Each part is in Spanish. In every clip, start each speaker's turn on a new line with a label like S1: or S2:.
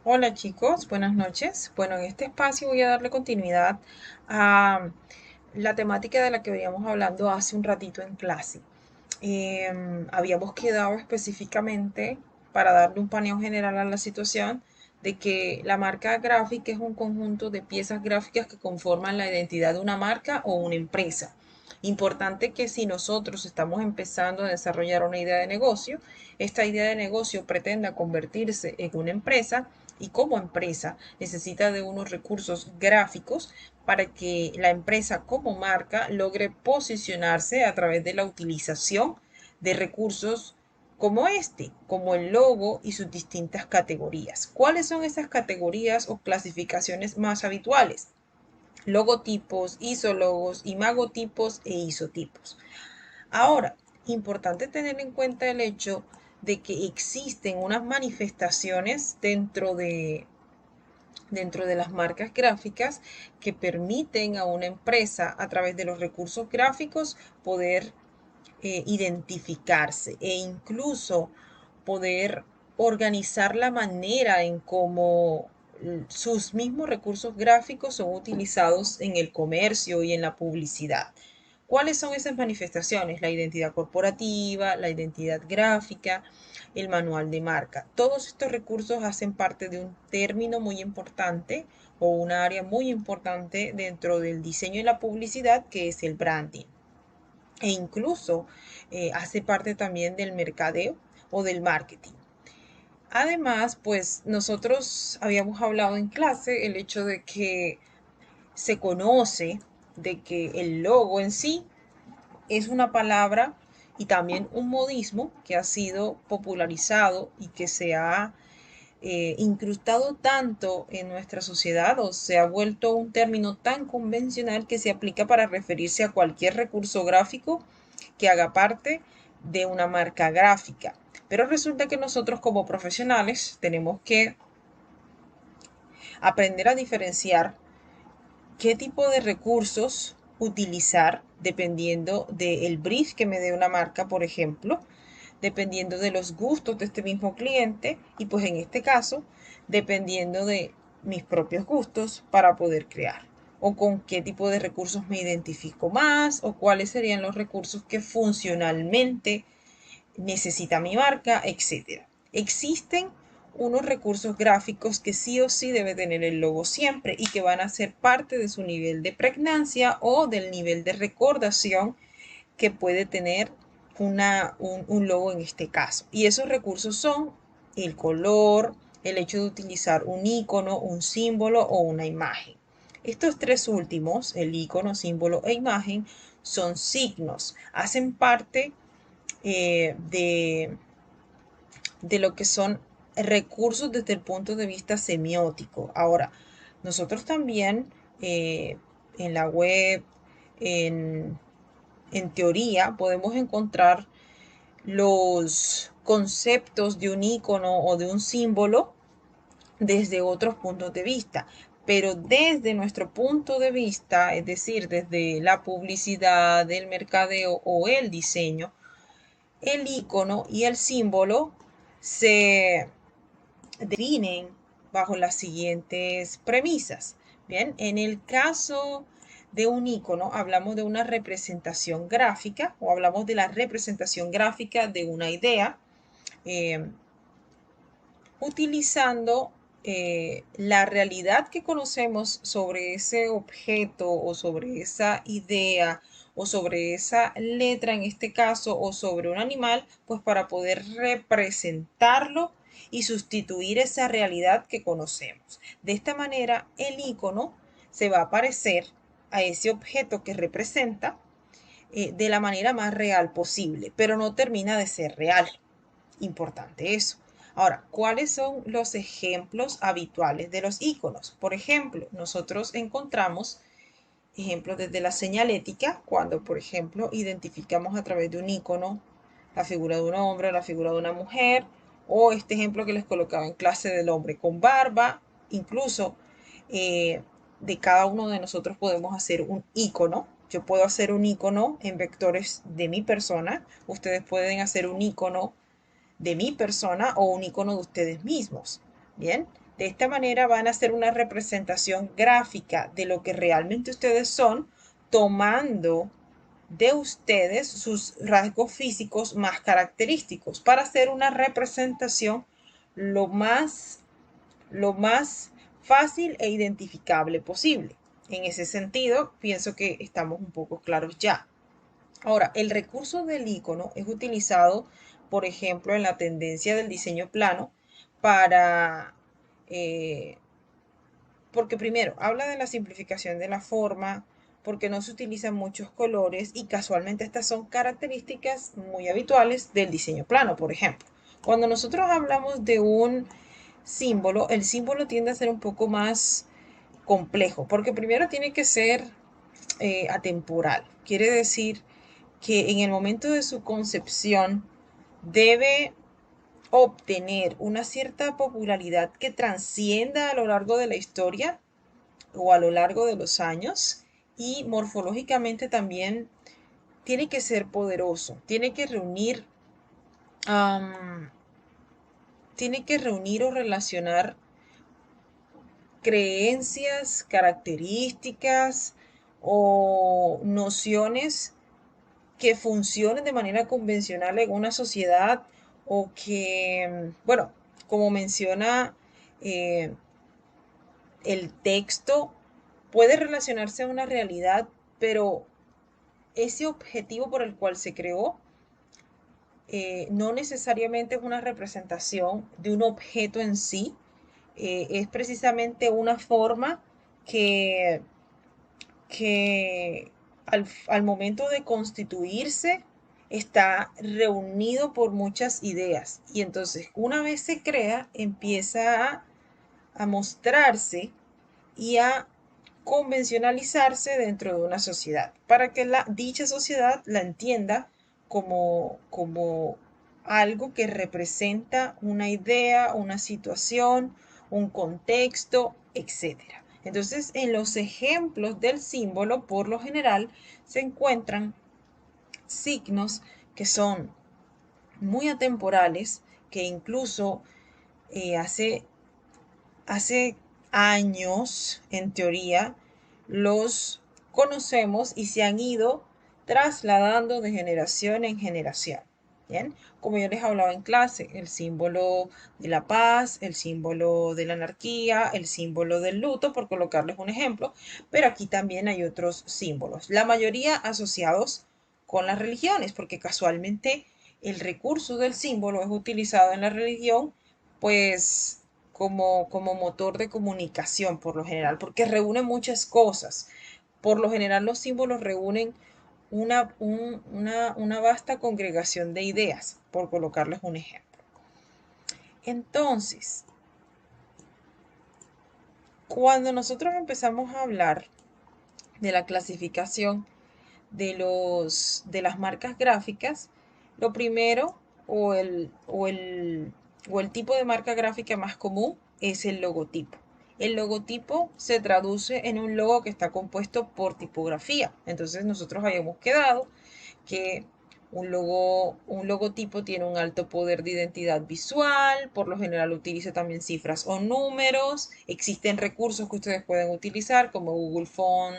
S1: Hola chicos, buenas noches. Bueno, en este espacio voy a darle continuidad a la temática de la que veníamos hablando hace un ratito en clase. Habíamos quedado específicamente, para darle un paneo general a la situación, de que la marca gráfica es un conjunto de piezas gráficas que conforman la identidad de una marca o una empresa. Importante que si nosotros estamos empezando a desarrollar una idea de negocio, esta idea de negocio pretenda convertirse en una empresa y como empresa necesita de unos recursos gráficos para que la empresa como marca logre posicionarse a través de la utilización de recursos como este, como el logo y sus distintas categorías. ¿Cuáles son esas categorías o clasificaciones más habituales? Logotipos, isologos, imagotipos e isotipos. Ahora, importante tener en cuenta el hecho de que existen unas manifestaciones dentro de las marcas gráficas que permiten a una empresa a través de los recursos gráficos poder identificarse e incluso poder organizar la manera en cómo sus mismos recursos gráficos son utilizados en el comercio y en la publicidad. ¿Cuáles son esas manifestaciones? La identidad corporativa, la identidad gráfica, el manual de marca. Todos estos recursos hacen parte de un término muy importante o una área muy importante dentro del diseño y la publicidad, que es el branding. E incluso hace parte también del mercadeo o del marketing. Además, pues nosotros habíamos hablado en clase el hecho de que se conoce de que el logo en sí es una palabra y también un modismo que ha sido popularizado y que se ha incrustado tanto en nuestra sociedad o se ha vuelto un término tan convencional que se aplica para referirse a cualquier recurso gráfico que haga parte de una marca gráfica. Pero resulta que nosotros como profesionales tenemos que aprender a diferenciar qué tipo de recursos utilizar dependiendo del brief que me dé una marca, por ejemplo, dependiendo de los gustos de este mismo cliente y pues en este caso, dependiendo de mis propios gustos para poder crear o con qué tipo de recursos me identifico más o cuáles serían los recursos que funcionalmente necesita mi marca, etcétera. Existen unos recursos gráficos que sí o sí debe tener el logo siempre y que van a ser parte de su nivel de pregnancia o del nivel de recordación que puede tener un logo en este caso. Y esos recursos son el color, el hecho de utilizar un icono, un símbolo o una imagen. Estos tres últimos, el icono, símbolo e imagen, son signos, hacen parte de lo que son recursos desde el punto de vista semiótico. Ahora, nosotros también en la web, en, en teoría, podemos encontrar los conceptos de un icono o de un símbolo desde otros puntos de vista. Pero desde nuestro punto de vista, es decir, desde la publicidad, el mercadeo o el diseño, el icono y el símbolo se definen bajo las siguientes premisas. Bien, en el caso de un icono hablamos de una representación gráfica o hablamos de la representación gráfica de una idea eh, utilizando la realidad que conocemos sobre ese objeto o sobre esa idea o sobre esa letra en este caso o sobre un animal, pues para poder representarlo y sustituir esa realidad que conocemos. De esta manera, el icono se va a parecer a ese objeto que representa de la manera más real posible, pero no termina de ser real. Importante eso. Ahora, ¿cuáles son los ejemplos habituales de los iconos? Por ejemplo, nosotros encontramos ejemplos desde la señalética, cuando, por ejemplo, identificamos a través de un icono la figura de un hombre, la figura de una mujer, o este ejemplo que les colocaba en clase del hombre con barba, incluso eh, de cada uno de nosotros podemos hacer un icono. Yo puedo hacer un icono en vectores de mi persona, ustedes pueden hacer un icono de mi persona o un icono de ustedes mismos. Bien, De esta manera van a hacer una representación gráfica de lo que realmente ustedes son, tomando de ustedes sus rasgos físicos más característicos para hacer una representación lo más, lo más fácil e identificable posible. En ese sentido, pienso que estamos un poco claros ya. Ahora, el recurso del icono es utilizado, por ejemplo, en la tendencia del diseño plano para, eh, porque primero, habla de la simplificación de la forma, porque no se utilizan muchos colores y casualmente estas son características muy habituales del diseño plano, por ejemplo. Cuando nosotros hablamos de un símbolo, el símbolo tiende a ser un poco más complejo, porque primero tiene que ser atemporal. Quiere decir que en el momento de su concepción debe obtener una cierta popularidad que transcienda a lo largo de la historia o a lo largo de los años, y morfológicamente también tiene que ser poderoso, um, tiene que reunir o relacionar creencias, características o nociones que funcionen de manera convencional en una sociedad o que, bueno, como menciona eh, el texto, puede relacionarse a una realidad, pero ese objetivo por el cual se creó no necesariamente es una representación de un objeto en sí, es precisamente una forma que, que al momento de constituirse está reunido por muchas ideas. Y entonces, una vez se crea, empieza a mostrarse y a convencionalizarse dentro de una sociedad, para que dicha sociedad la entienda como algo que representa una idea, una situación, un contexto, etcétera. Entonces, en los ejemplos del símbolo, por lo general, se encuentran signos que son muy atemporales, que incluso hace años, en teoría, los conocemos y se han ido trasladando de generación en generación. ¿Bien? Como yo les hablaba en clase, el símbolo de la paz, el símbolo de la anarquía, el símbolo del luto, por colocarles un ejemplo, pero aquí también hay otros símbolos, la mayoría asociados con las religiones, porque casualmente el recurso del símbolo es utilizado en la religión, pues como motor de comunicación por lo general, porque reúne muchas cosas. Por lo general los símbolos reúnen una vasta congregación de ideas, por colocarles un ejemplo. Entonces, cuando nosotros empezamos a hablar de la clasificación de las marcas gráficas, lo primero o el tipo de marca gráfica más común es el logotipo. El logotipo se traduce en un logo que está compuesto por tipografía. Entonces nosotros habíamos quedado que un logotipo tiene un alto poder de identidad visual, por lo general utiliza también cifras o números. Existen recursos que ustedes pueden utilizar como Google Font,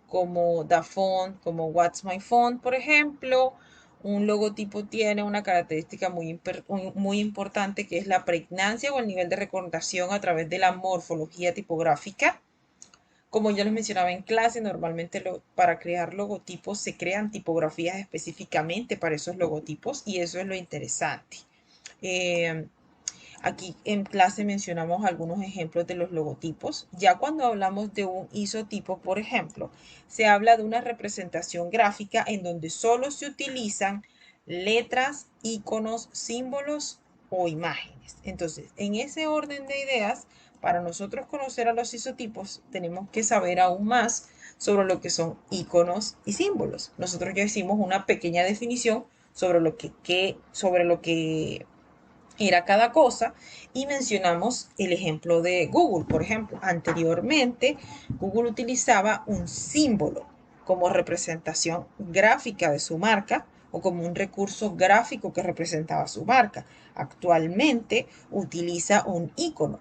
S1: como DaFont, como What's My Font, por ejemplo. Un logotipo tiene una característica muy importante, que es la pregnancia o el nivel de recordación a través de la morfología tipográfica. Como yo les mencionaba en clase, normalmente para crear logotipos se crean tipografías específicamente para esos logotipos, y eso es lo interesante. Eh, Aquí en clase mencionamos algunos ejemplos de los logotipos. Ya cuando hablamos de un isotipo, por ejemplo, se habla de una representación gráfica en donde solo se utilizan letras, iconos, símbolos o imágenes. Entonces, en ese orden de ideas, para nosotros conocer a los isotipos, tenemos que saber aún más sobre lo que son iconos y símbolos. Nosotros ya hicimos una pequeña definición sobre sobre lo que era cada cosa, y mencionamos el ejemplo de Google. Por ejemplo, anteriormente Google utilizaba un símbolo como representación gráfica de su marca o como un recurso gráfico que representaba su marca. Actualmente utiliza un icono.